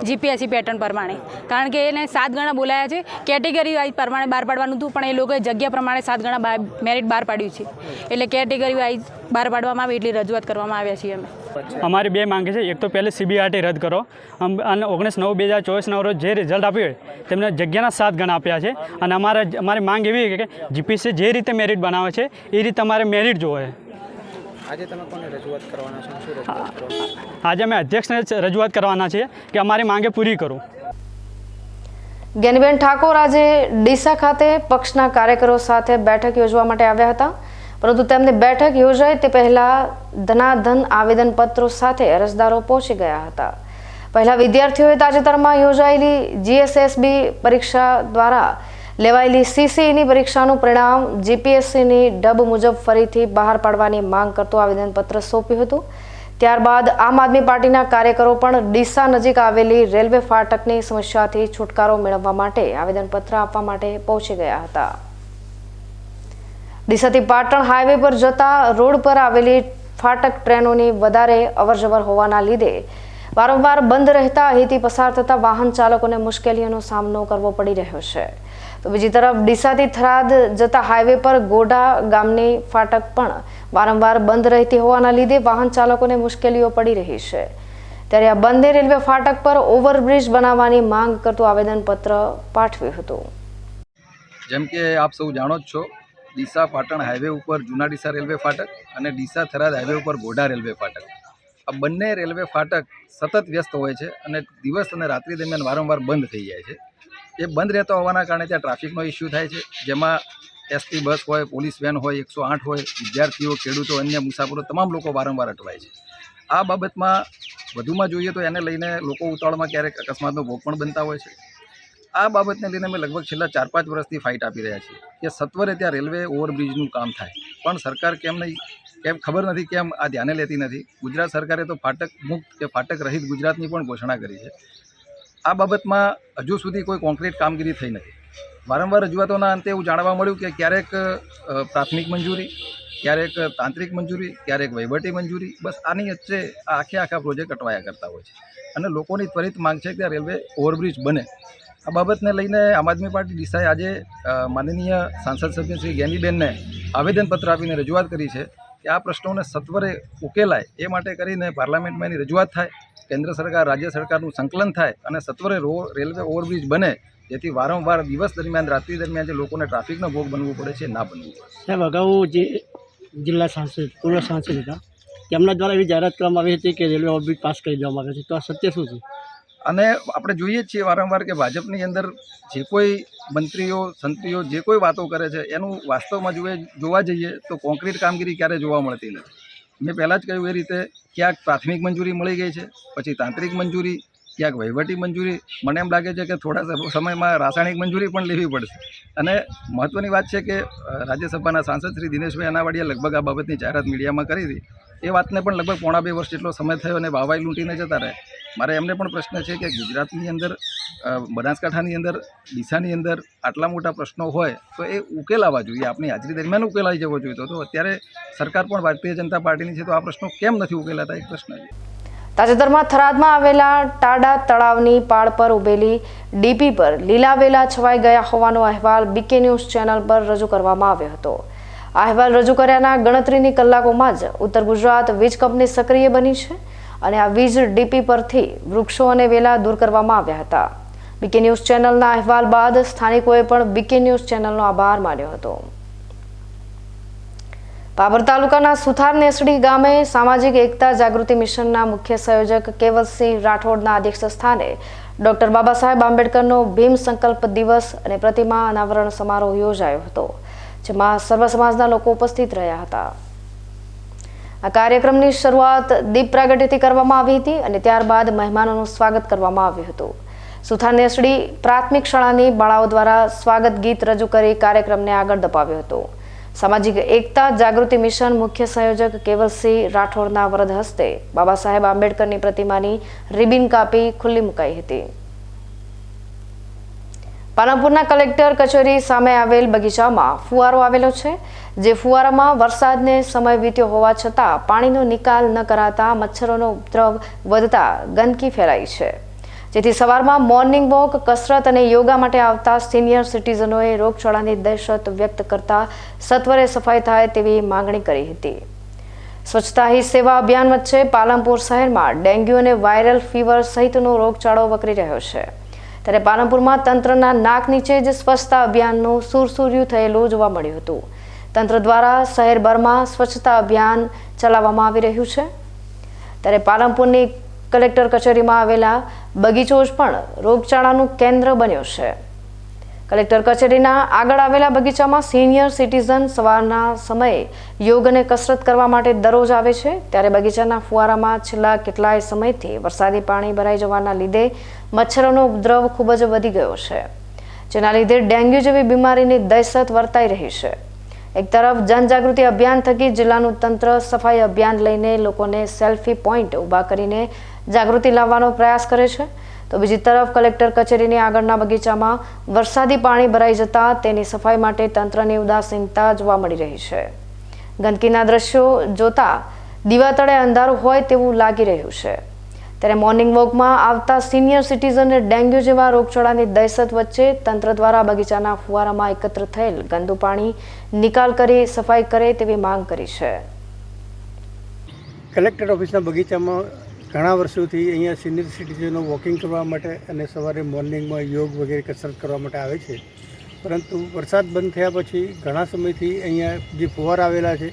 જીપીએસસી પેટર્ન પ્રમાણે, કારણ કે એને 7 ગણા બોલાયા છે. કેટેગરી વાઇઝ પ્રમાણે બહાર પાડવાનું હતું, પણ એ લોકોએ જગ્યા પ્રમાણે 7 ગણા મેરિટ બહાર પાડ્યું છે, એટલે કેટેગરી વાઇઝ બહાર પાડવામાં આવે એટલી રજૂઆત કરવામાં આવ્યા છીએ અમે. અમારી બે માંગે છે. એક તો પહેલે CBRT રદ કરો અને 19/9/2024ના રોજ જે રિઝલ્ટ આપ્યું હોય તેમને જગ્યાના 7 ગણા આપ્યા છે. અને અમારી માંગ એવી છે કે GPSC જે રીતે મેરિટ બનાવે છે એ રીતે અમારે મેરિટ જોવે. આજે તમે કોને રજૂઆત કરવાના છો? શું રજૂઆત કરવાના? આજે અમે અધ્યક્ષને રજૂઆત કરવાના છીએ કે અમારી માંગે પૂરી કરો. જ્ઞાનીબેન ઠાકોર આજે ડીસા ખાતે પક્ષના કાર્યકરો સાથે બેઠક યોજવા માટે આવ્યા હતા, પરંતુ તેમની બેઠક યોજાય તે પહેલા ધનાધન આવેદનપત્રો સાથે અરજદારો પહોંચી ગયા હતા. પહેલા વિદ્યાર્થીઓએ તાજેતરમાં યોજાયેલી GSSB પરીક્ષા દ્વારા લેવાયેલી CCEની પરીક્ષાનું પરિણામ GPSCની ઢબ મુજબ ફરીથી બહાર પાડવાની માંગ કરતું આવેદનપત્ર સોંપ્યું હતું. ત્યારબાદ આમ આદમી પાર્ટીના કાર્યકરો પણ ડીસા નજીક આવેલી રેલવે ફાટકની સમસ્યાથી છુટકારો મેળવવા માટે આવેદનપત્ર આપવા માટે પહોંચી ગયા હતા. ડીસાથી પાટણ હાઈવે પર જતા રોડ પર આવેલી ફાટક ટ્રેનોની વધારે અવરજવર હોવાના લીધે વારંવાર બંધ રહેતા અહીંથી પસાર થતા વાહન ચાલકોને મુશ્કેલીઓનો સામનો કરવો પડી રહ્યો છે. તો બીજી તરફ ડીસાથી થરાદ જતા હાઈવે પર ગોઢા ગામની ફાટક પણ વારંવાર બંધ રહેતી હોવાના લીધે વાહન ચાલકોને મુશ્કેલીઓ પડી રહી છે. ત્યારે આ બંને રેલવે ફાટક પર ઓવરબ્રિજ બનાવવાની માંગ કરતું આવેદનપત્ર પાઠવ્યું હતું. જેમ કે આપ સૌ જાણો જ છો, ડીસા પાટણ હાઈવે ઉપર જૂના ડીસા રેલવે ફાટક અને ડીસા થરાદ હાઈવે ઉપર ગોઢા રેલવે ફાટક, આ બંને રેલવે ફાટક સતત વ્યસ્ત હોય છે અને દિવસ અને રાત્રિ દરમિયાન વારંવાર બંધ થઈ જાય છે. એ બંધ રહેતા હોવાના કારણે ત્યાં ટ્રાફિકનો ઇસ્યુ થાય છે, જેમાં SP બસ હોય, પોલીસ વેન હોય, 108 હોય, વિદ્યાર્થીઓ, ખેડૂતો, અન્ય મુસાફરો તમામ લોકો વારંવાર અટવાય છે. આ બાબતમાં વધુમાં જોઈએ તો એને લઈને લોકો ઉતાવળમાં ક્યારેક અકસ્માતનો ભોગ પણ બનતા હોય છે. આ બાબતને લઈને અમે લગભગ છેલ્લા 4-5 વર્ષથી ફાઇટ આપી રહ્યા છીએ કે સત્વરે ત્યાં રેલવે ઓવરબ્રિજનું કામ થાય, પણ સરકાર કેમ ખબર નથી કેમ આ ધ્યાને લેતી નથી. ગુજરાત સરકારે તો ફાટક મુક્ત કે ફાટક રહિત ગુજરાતની પણ ઘોષણા કરી છે. આ બાબતમાં હજુ સુધી કોઈ કોન્ક્રીટ કામગીરી થઈ નથી. વારંવાર રજૂઆતોના અંતે એવું જાણવા મળ્યું કે ક્યારેક પ્રાથમિક મંજૂરી, ક્યારેક તાંત્રિક મંજૂરી, ક્યારેક વહીવટી મંજૂરી, બસ આની વચ્ચે આખા પ્રોજેક્ટ અટવાયા કરતા હોય છે અને લોકોની ત્વરિત માંગ છે કે રેલવે ઓવરબ્રિજ બને. આ બાબતને લઈને આમ આદમી પાર્ટી ડીસાએ આજે માનનીય સાંસદ સભ્ય શ્રી જ્ઞાનીબેનને આવેદનપત્ર આપીને રજૂઆત કરી છે કે આ પ્રશ્નોને સત્વરે ઉકેલાય એ માટે કરીને પાર્લામેન્ટમાં એની રજૂઆત થાય, કેન્દ્ર સરકાર રાજ્ય સરકારનું સંકલન થાય અને સત્વરે રેલવે ઓવરબ્રિજ બને, જેથી વારંવાર દિવસ દરમિયાન રાત્રિ દરમિયાન જે લોકોને ટ્રાફિકનો ભોગ બનવું પડે છે ના બનવું પડે. સાહેબ, અગાઉ જે જિલ્લા સાંસદ પૂર્વ સાંસદ હતા તેમના દ્વારા એવી જાહેરાત કરવામાં આવી હતી કે રેલવે ઓવરબ્રિજ પાસ કરી દેવામાં આવે છે, તો આ સત્ય શું છે? અને આપણે જોઈએ જ છીએ વારંવાર કે ભાજપની અંદર જે કોઈ મંત્રીઓ સંત્રીઓ જે કોઈ વાતો કરે છે એનું વાસ્તવમાં જોવા જઈએ તો કોન્ક્રીટ કામગીરી ક્યારે જોવા મળતી નથી. મેં પહેલાં જ કહ્યું એ રીતે ક્યાંક પ્રાથમિક મંજૂરી મળી ગઈ છે, પછી તાંત્રિક મંજૂરી, ક્યાંક વહીવટી મંજૂરી, મને એમ લાગે છે કે થોડા સમયમાં રાસાયણિક મંજૂરી પણ લેવી પડશે. અને મહત્ત્વની વાત છે કે રાજ્યસભાના સાંસદ શ્રી દિનેશભાઈ અનાવાડીએ લગભગ આ બાબતની જાહેરાત મીડિયામાં કરી હતી. એ વાતને પણ લગભગ 1.5 વર્ષ જેટલો સમય થયો અને વાવાઈ લૂંટીને જતા રહે. મારે એમને પણ પ્રશ્ન છે કે ગુજરાતની અંદર, બનાસકાંઠાની અંદર, ડીસાની અંદર આટલા મોટા પ્રશ્નો હોય તો એ ઉકેલાવા જોઈએ, આપણી હાજરી દરમિયાન ઉકેલાઈ જવો જોઈએ. તો અત્યારે સરકાર પણ ભારતીય જનતા પાર્ટીની છે, તો આ પ્રશ્નો કેમ નથી ઉકેલાતા એક પ્રશ્ન છે. તાજેતરમાં થરાદમાં આવેલા ટાડા તળાવની પાળ પર ઉભેલી ડીપી પર લીલા વેલા છવાઈ ગયા હોવાનો અહેવાલ BK ન્યૂઝ ચેનલ પર રજૂ કરવામાં આવ્યો હતો. આ અહેવાલ રજૂ કર્યાના ગણતરીની કલાકોમાં જ ઉત્તર ગુજરાત વીજ કંપની સક્રિય બની છે અને આ વીજ ડીપી પરથી વૃક્ષો અને વેલા દૂર કરવામાં આવ્યા હતા. BK ન્યૂઝ ચેનલના અહેવાલ બાદ સ્થાનિકોએ પણ BK ન્યૂઝ ચેનલનો આભાર માન્યો હતો. પાબર તાલુકાના સુથાર નેસડી ગામે સામાજિક એકતા જાગૃતિ મિશનના મુખ્ય સંયોજક કેવલસિંહ રાઠોડના અધ્યક્ષ સ્થાને ડોક્ટર બાબા સાહેબ આંબેડકરનો ભીમ સંકલ્પ દિવસ અને પ્રતિમા અનાવરણ સમારોહ યોજાયો હતો, જેમાં સર્વ સમાજના લોકો ઉપસ્થિત રહ્યા હતા. આ કાર્યક્રમની શરૂઆત દીપ પ્રાગટ્યથી કરવામાં આવી હતી અને ત્યારબાદ મહેમાનોનું સ્વાગત કરવામાં આવ્યું હતું. સુથાર નેસડી પ્રાથમિક શાળાની બાળાઓ દ્વારા સ્વાગત ગીત રજૂ કરી કાર્યક્રમને આગળ ધપાવ્યો હતો. સામાજિક એકતા જાગૃતિ મિશન મુખ્ય સંયોજક કેવલસિંહ રાઠોડના વરદ હસ્તે બાબા સાહેબ આંબેડકરની પ્રતિમાની રિબિન કાપી ખુલ્લી મુકાઈ હતી. પાલનપુરના કલેક્ટર કચેરી સામે આવેલ બગીચામાં ફુવારો આવેલો છે, જે ફુવારામાં વરસાદને સમય વીત્યો હોવા છતાં પાણીનો નિકાલ ન કરાતા મચ્છરોનો ઉપદ્રવ વધતા ગંદકી ફેલાઈ છે, જેથી સવારમાં મોર્નિંગ વોક, કસરત અને યોગા માટે આવતા સિનિયર સિટીઝનોએ રોગચાળાની દહેશત વ્યક્ત કરતા સત્વરે સફાઈ થાય તેવી માંગણી કરી હતી. સ્વચ્છતા હી સેવા અભિયાન વચ્ચે પાલનપુર શહેરમાં ડેન્ગ્યુ અને વાયરલ ફીવર સહિતનો રોગચાળો વકરી રહ્યો છે. ત્યારે પાલનપુરમાં તંત્રના નાક નીચે જ સ્વચ્છતા અભિયાનનું સુરસુર્યું થયેલું જોવા મળ્યું હતું. તંત્ર દ્વારા શહેરભરમાં સ્વચ્છતા અભિયાન ચલાવવામાં આવી રહ્યું છે. ત્યારે પાલનપુરની કલેક્ટર કચેરીમાં આવેલા બગીચો પણ રોગચાળાનું કેન્દ્ર બન્યો છે. કલેક્ટર કચેરીના આગળ આવેલા બગીચામાં સિનિયર સિટીઝન સવારના સમયે યોગ અને કસરત કરવા માટે દરરોજ આવે છે. ત્યારે બગીચાના ફુવારામાં છેલ્લા કેટલાય સમયથી વરસાદી પાણી ભરાઈ જવાના લીધે મચ્છરોનો ઉપદ્રવ ખૂબ જ વધી ગયો છે, જેના લીધે ડેન્ગ્યુ જેવી બીમારીની દહેશત વર્તાઈ રહી છે. એક તરફ જનજાગૃતિ અભિયાન થકી જિલ્લાનું તંત્ર સફાઈ અભિયાન લઈને લોકોને સેલ્ફી પોઈન્ટ ઊભા કરીને જાગૃતિ લાવવાનો પ્રયાસ કરે છે, તો બીજી તરફ કલેક્ટર કચેરીની આગળના બગીચામાં વરસાદી પાણી ભરાઈ જતા તેની સફાઈ માટે તંત્રની ઉદાસીનતા જોવા મળી રહી છે. ગંદકીના દ્રશ્યો જોતા દીવા તળે અંધારું હોય તેવું લાગી રહ્યું છે. ત્યારે મોર્નિંગ વોકમાં આવતા સિનિયર સિટીઝનને ડેન્ગ્યુ જેવા રોગચાળાની દહેશત વચ્ચે તંત્ર દ્વારા બગીચાના ફુવારામાં એકત્ર થયેલ ગંદુ પાણી નિકાલ કરી સફાઈ કરે તેવી માંગ કરી છે. કલેક્ટર ઓફિસના બગીચામાં ઘણા વર્ષોથી અહીંયા સિનિયર સિટીઝનો વોકિંગ કરવા માટે અને સવારે મોર્નિંગમાં યોગ વગેરે કસરત કરવા માટે આવે છે. પરંતુ વરસાદ બંધ થયા પછી ઘણા સમયથી અહીંયા જે ફુવારા આવેલા છે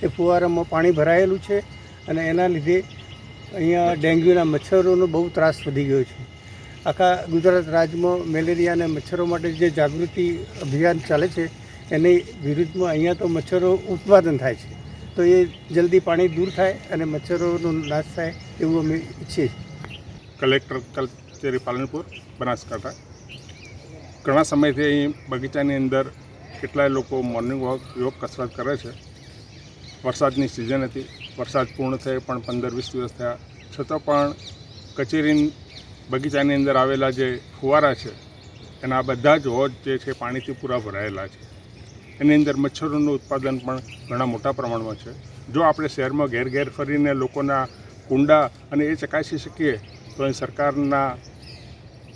એ ફુવારામાં પાણી ભરાયેલું છે અને એના લીધે અહીંયા ડેન્ગ્યુના મચ્છરોનો બહુ ત્રાસ વધી ગયો છે. આખા ગુજરાત રાજ્યમાં મેલેરિયા અને મચ્છરો માટે જે જાગૃતિ અભિયાન ચાલે છે એની વિરુદ્ધમાં અહીંયા તો મચ્છરો ઉત્પાદન થાય છે, તો એ જલ્દી પાણી દૂર થાય અને મચ્છરોનો નાશ થાય એવું અમે ઈચ્છીએ છીએ. કલેક્ટર કચેરી પાલનપુર બનાસકાંઠા. ઘણા સમયથી અહીં બગીચાની અંદર કેટલાય લોકો મોર્નિંગ વોક યોગ કસરત કરે છે. વરસાદની સિઝન હતી, વરસાદ પૂર્ણ થયે પણ 15-20 દિવસ થયા છતાં પણ કચેરી બગીચાની અંદર આવેલા જે ફુવારા છે એના બધા જ હોજ જે છે પાણીથી પૂરા ભરાયેલા છે. એની અંદર મચ્છરોનું ઉત્પાદન પણ ઘણા મોટા પ્રમાણમાં છે. જો આપણે શહેરમાં ઘેર ઘેર ફરીને લોકોના કુંડા અને એ ચકાસી શકીએ તો અહીં સરકારના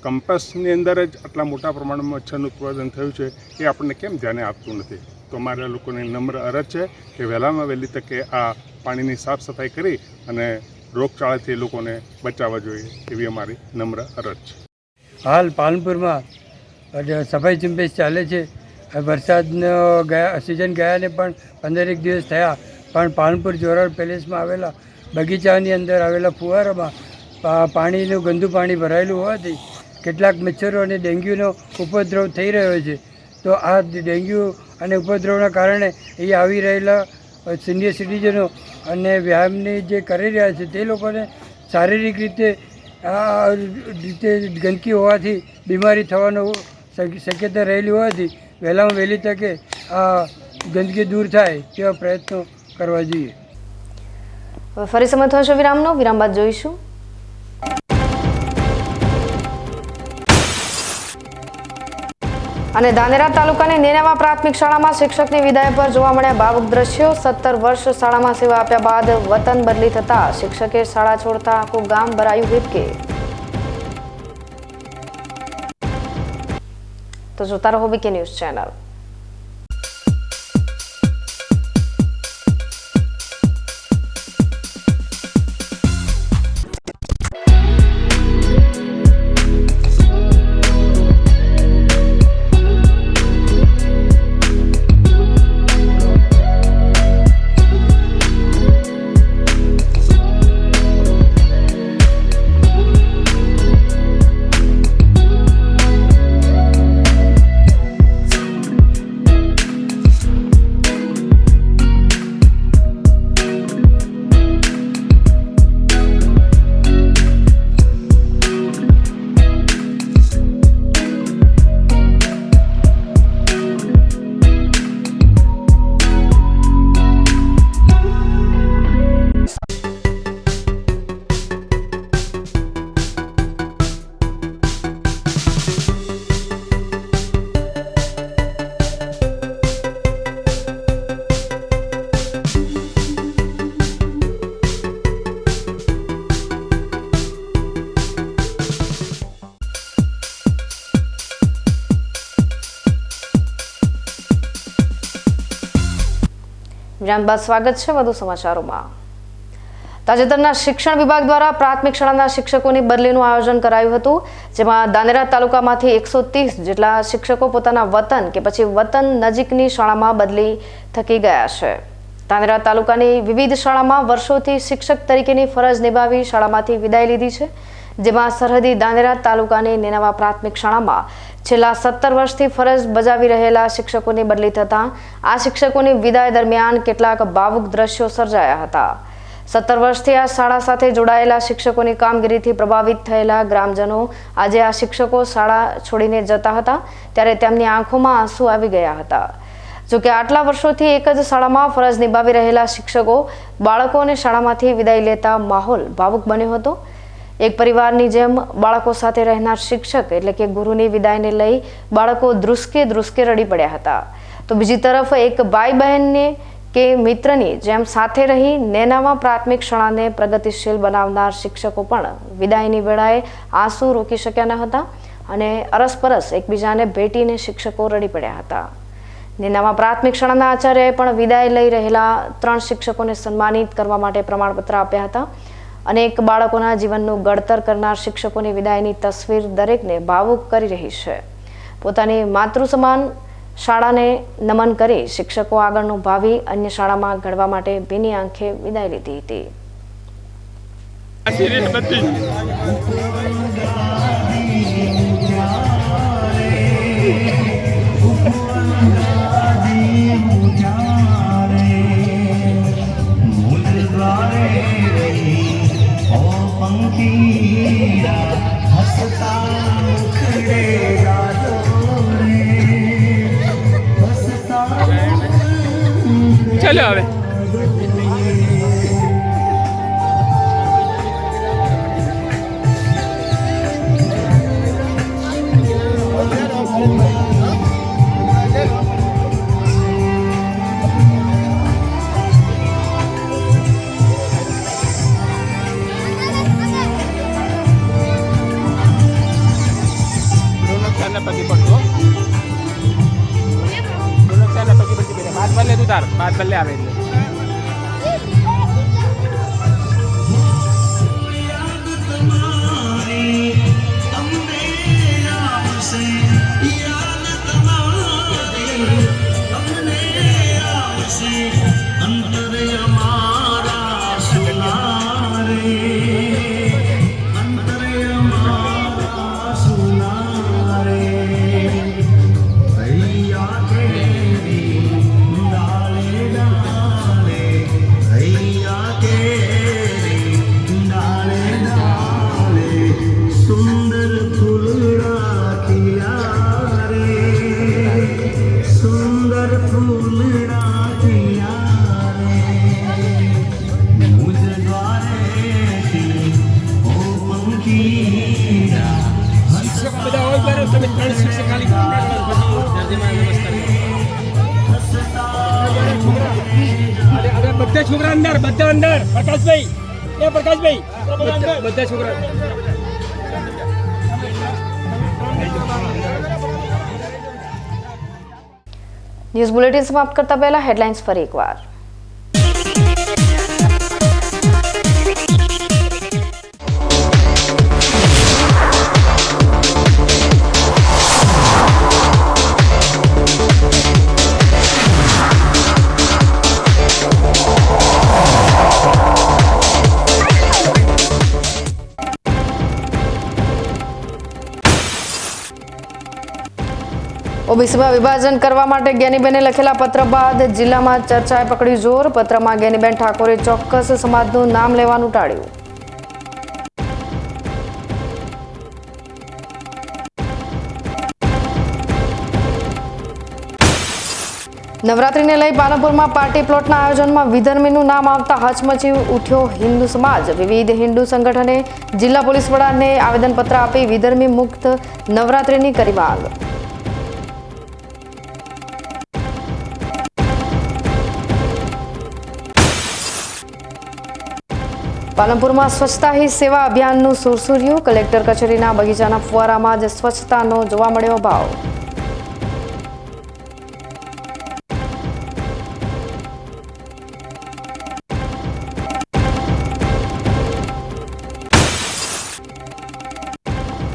કંપસની અંદર જ આટલા મોટા પ્રમાણમાં મચ્છરનું ઉત્પાદન થયું છે એ આપણને કેમ ધ્યાને આપતું નથી. તો અમારા લોકોની નમ્ર અરજ છે કે વહેલામાં વહેલી તકે આ પાણીની સાફ સફાઈ કરી અને રોગચાળાથી લોકોને બચાવવા જોઈએ એવી અમારી નમ્ર અરજ છે. હાલ પાલનપુરમાં સફાઈ ઝુંબેશ ચાલે છે. વરસાદનો સિઝન ગયાને પણ 15 દિવસ થયા, પણ પાલનપુર જોરાવર પેલેસમાં આવેલા બગીચાની અંદર આવેલા ફુવારામાં પાણીનું ગંદુ પાણી ભરાયેલું હોવાથી કેટલાક મચ્છરો અને ડેન્ગ્યુનો ઉપદ્રવ થઈ રહ્યો છે. તો આ ડેન્ગ્યુ અને ઉપદ્રવના કારણે એ આવી રહેલા સિનિયર સિટીઝનો અને વ્યાયામની જે કરી રહ્યા છે તે લોકોને શારીરિક રીતે આ રીતે ગંદકી હોવાથી બીમારી થવાનો શક્યતા રહેલી હોવાથી વહેલામાં વહેલી તકે આ ગંદકી દૂર થાય તેવા પ્રયત્નો કરવા જોઈએ. ફરી સમય થશે વિરામનો. વિરામ બાદ જોઈશું. અને ધાનેરા તાલુકાની નેનાવા પ્રાથમિક શાળામાં શિક્ષકની વિદાય પર જોવા મળ્યા ભાવુક દ્રશ્યો. 17 વર્ષ શાળામાં સેવા આપ્યા બાદ વતન બદલી થતા શિક્ષકે શાળા છોડતા આખું ગામ ભરાયું હિબકે. તો જોતા રહો બીકે ન્યૂઝ ચેનલ. વિરામ બાદ સ્વાગત છે વધુ સમાચારોમાં. તાજેતરના શિક્ષણ વિભાગ દ્વારા પ્રાથમિક શાળાના શિક્ષકોની બદલીનું આયોજન કરાયું હતું, જેમાં દાનેરા તાલુકામાંથી 130 જેટલા શિક્ષકો પોતાના વતન કે પછી વતન નજીકની શાળામાં બદલી થકી ગયા છે. દાનેરા તાલુકાની વિવિધ શાળામાં વર્ષોથી શિક્ષક તરીકેની ફરજ નિભાવી શાળામાંથી વિદાય લીધી છે, જેમાં સરહદી દાનેરા તાલુકાની નેનાવા પ્રાથમિક શાળામાં છેલ્લા 17 વર્ષથી ફરજ બજાવી રહેલા શિક્ષકોની બદલી થતાં આ શિક્ષકોની વિદાય દરમિયાન કેટલાક ભાવુક દ્રશ્યો સર્જાયા હતા. 17 વર્ષથી આ શાળા સાથે જોડાયેલા શિક્ષકોની કામગીરીથી પ્રભાવિત થયેલા ગ્રામજનો આજે આ શિક્ષકો શાળા છોડીને જતા હતા ત્યારે તેમની આંખોમાં આંસુ આવી ગયા હતા. જોકે આટલા વર્ષોથી એક જ શાળામાં ફરજ નિભાવી રહેલા શિક્ષકો બાળકોને શાળામાંથી વિદાય લેતા માહોલ ભાવુક બન્યો હતો. એક પરિવારની જેમ બાળકો સાથે રહેનાર શિક્ષક એટલે કે ગુરુની વિદાયને લઈ બાળકો ધ્રુસકે રડી પડ્યા હતા. તો બીજી તરફ એક ભાઈ બહેનને કે મિત્રની જેમ સાથે રહી નેનાવા પ્રાથમિક શાળાને પ્રગતિશીલ બનાવનાર શિક્ષકો પણ વિદાયની વેળાએ આંસુ રોકી શક્યા ન હતા અને અરસપરસ એકબીજાને ભેટીને શિક્ષકો રડી પડ્યા હતા. નેનાવા પ્રાથમિક શાળાના આચાર્યએ પણ વિદાય લઈ રહેલા 3 શિક્ષકોને સન્માનિત કરવા માટે પ્રમાણપત્ર આપ્યા હતા. અનેક બાળકોના જીવનનું ઘડતર કરનાર શિક્ષકોની વિદાયની તસવીર દરેકને ભાવુક કરી રહી છે. પોતાની માતૃ સમાન શાળાને નમન કરી શિક્ષકો આગળનું ભાવિ અન્ય શાળામાં ઘડવા માટે ભીની આંખે વિદાય લીધી હતી. ચલો હવે બાદ ભલે આવે એટલે બધા છોકરા અંદર પ્રકાશભાઈ બધા છોકરા ન્યૂઝ બુલેટિન સમાપ્ત કરતા પહેલા હેડલાઇન્સ ફરી એકવાર. ઓબીસીમાં વિભાજન કરવા માટે જ્ઞાનીબેને લખેલા પત્ર બાદ જિલ્લામાં ચર્ચાએ પકડ્યું જોર. પત્રમાં જ્ઞાનીબેન ઠાકોરે ચોક્કસ સમાજનું નામ લેવાનું ટાળ્યું. નવરાત્રીને લઈ પાલનપુરમાં પાર્ટી પ્લોટના આયોજનમાં વિધર્મીનું નામ આવતા હચમચી ઉઠ્યો હિન્દુ સમાજ. વિવિધ હિન્દુ સંગઠને જિલ્લા પોલીસ વડાને આવેદનપત્ર આપી વિધર્મી મુક્ત નવરાત્રીની કરી માંગ. પાલનપુરમાં સ્વચ્છતા હી સેવા અભિયાનનું સુરસુર્યું. કલેક્ટર કચેરીના બગીચાના ફુવારામાં જ સ્વચ્છતાનો જોવા મળ્યો ભાવ.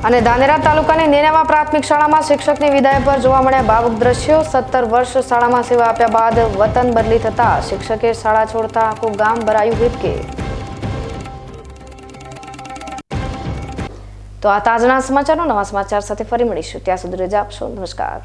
અને ધાનેરા તાલુકાની નેનાવા પ્રાથમિક શાળામાં શિક્ષકની વિદાય પર જોવા મળ્યા ભાવુક દ્રશ્યો. 17 વર્ષ શાળામાં સેવા આપ્યા બાદ વતન બદલી થતા શિક્ષકે શાળા છોડતા આખું ગામ ભરાયું હિબકે. તો આ તાજના સમાચારો, નવા સમાચાર સાથે ફરી મળીશું. ત્યાં સુધી રજા આપશો. નમસ્કાર.